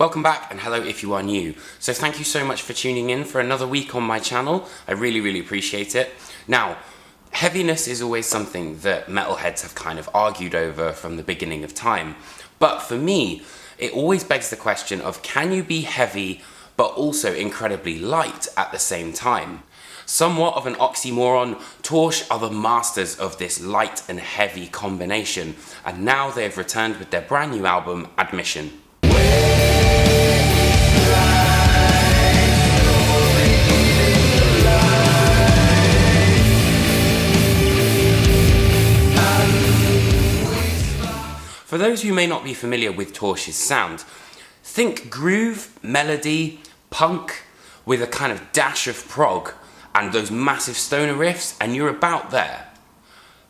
Welcome back, and hello if you are new. So thank you so much for tuning in for another week on my channel. I really appreciate it. Now, heaviness is always something that metalheads have kind of argued over from the beginning of time. But for me, it always begs the question of, can you be heavy but also incredibly light at the same time? Somewhat of an oxymoron, Torche are the masters of this light and heavy combination, and now they've returned with their brand new album, Admission. For those who may not be familiar with Torche's sound, think groove, melody, punk, with a kind of dash of prog, and those massive stoner riffs, and you're about there.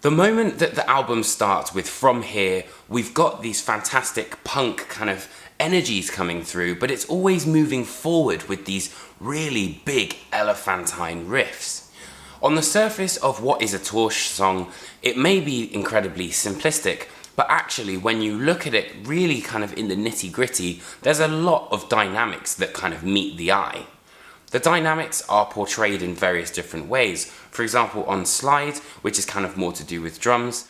The moment that the album starts with From Here, we've got these fantastic punk kind of energies coming through, but it's always moving forward with these really big elephantine riffs. On the surface of what is a Torche song, it may be incredibly simplistic, but actually when you look at it really kind of in the nitty-gritty, there's a lot of dynamics that kind of meet the eye. The dynamics are portrayed in various different ways. For example, on Slide, which is kind of more to do with drums,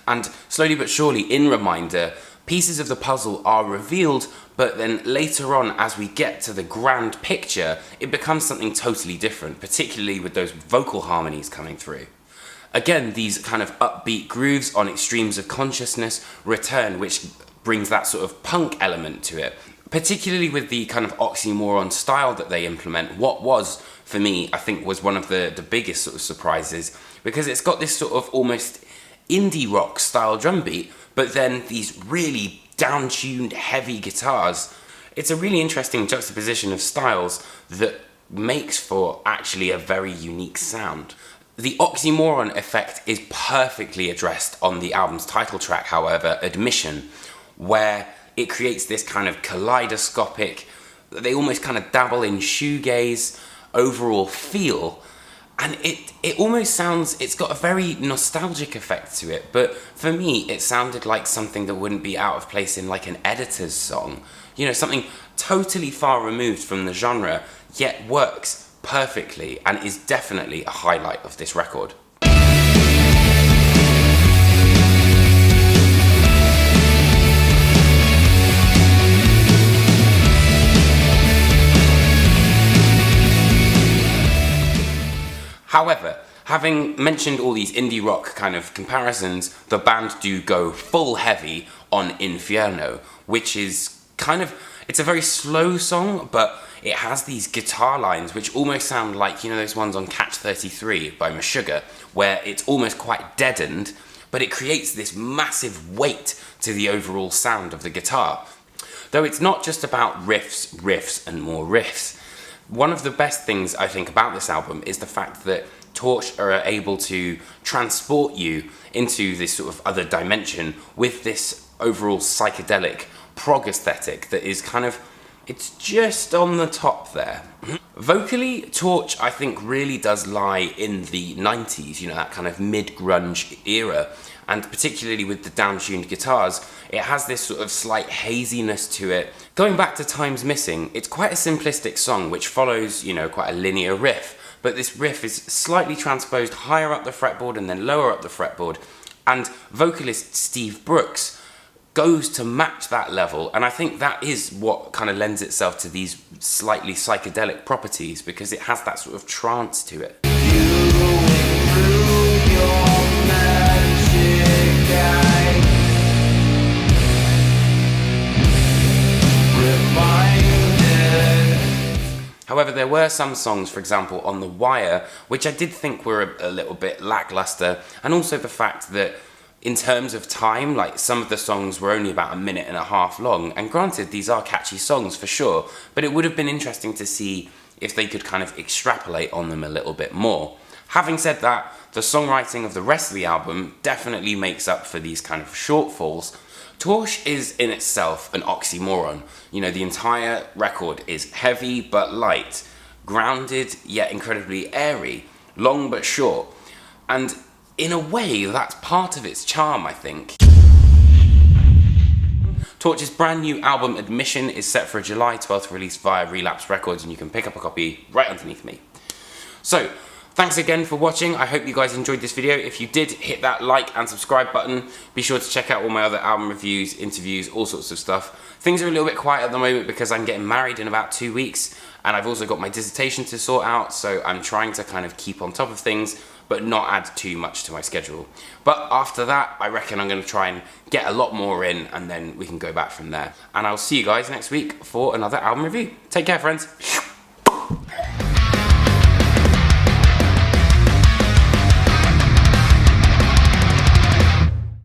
and slowly but surely in Reminder, pieces of the puzzle are revealed, but then later on, as we get to the grand picture, it becomes something totally different, particularly with those vocal harmonies coming through. Again, these kind of upbeat grooves on extremes of consciousness return, which brings that sort of punk element to it. Particularly with the kind of oxymoron style that they implement, what was, for me, I think was one of the biggest sort of surprises, because it's got this sort of almost indie rock style drum beat, but then these really down-tuned heavy guitars. It's a really interesting juxtaposition of styles that makes for actually a very unique sound. The oxymoron effect is perfectly addressed on the album's title track, however, Admission, where it creates this kind of kaleidoscopic, they almost kind of dabble in shoegaze overall feel. And it almost sounds, it's got a very nostalgic effect to it, but for me, it sounded like something that wouldn't be out of place in like an Editor's song. You know, something totally far removed from the genre, yet works perfectly and is definitely a highlight of this record. However, having mentioned all these indie rock kind of comparisons, the band do go full heavy on Infierno, which is kind of, it's a very slow song, but it has these guitar lines which almost sound like, you know, those ones on Catch 33 by Meshuggah, where it's almost quite deadened, but it creates this massive weight to the overall sound of the guitar. Though it's not just about riffs, and more riffs. One of the best things I think about this album is the fact that Torche are able to transport you into this sort of other dimension with this overall psychedelic prog aesthetic that is kind of, it's just on the top there. Vocally, Torche I think really does lie in the 90s, you know, that kind of mid-grunge era, and particularly with the down-tuned guitars, it has this sort of slight haziness to it. Going back to Time's Missing, it's quite a simplistic song which follows, you know, quite a linear riff, but this riff is slightly transposed higher up the fretboard and then lower up the fretboard, and vocalist Steve Brooks goes to match that level, and I think that is what kind of lends itself to these slightly psychedelic properties, because it has that sort of trance to it. However, there were some songs, for example, on The Wire, which I did think were a little bit lackluster, and also the fact that in terms of time, like some of the songs were only about a minute and a half long, and granted, these are catchy songs for sure, but it would have been interesting to see if they could kind of extrapolate on them a little bit more. Having said that, the songwriting of the rest of the album definitely makes up for these kind of shortfalls. Torche is in itself an oxymoron. You know, the entire record is heavy but light, grounded yet incredibly airy, long but short. And in a way, that's part of its charm, I think. Torche's brand new album Admission is set for a July 12th release via Relapse Records, and you can pick up a copy right underneath me. So, thanks again for watching. I hope you guys enjoyed this video. If you did, hit that like and subscribe button. Be sure to check out all my other album reviews, interviews, all sorts of stuff. Things are a little bit quiet at the moment because I'm getting married in about 2 weeks, and I've also got my dissertation to sort out, so I'm trying to kind of keep on top of things, but not add too much to my schedule. But after that, I reckon I'm going to try and get a lot more in, and then we can go back from there. And I'll see you guys next week for another album review. Take care, friends.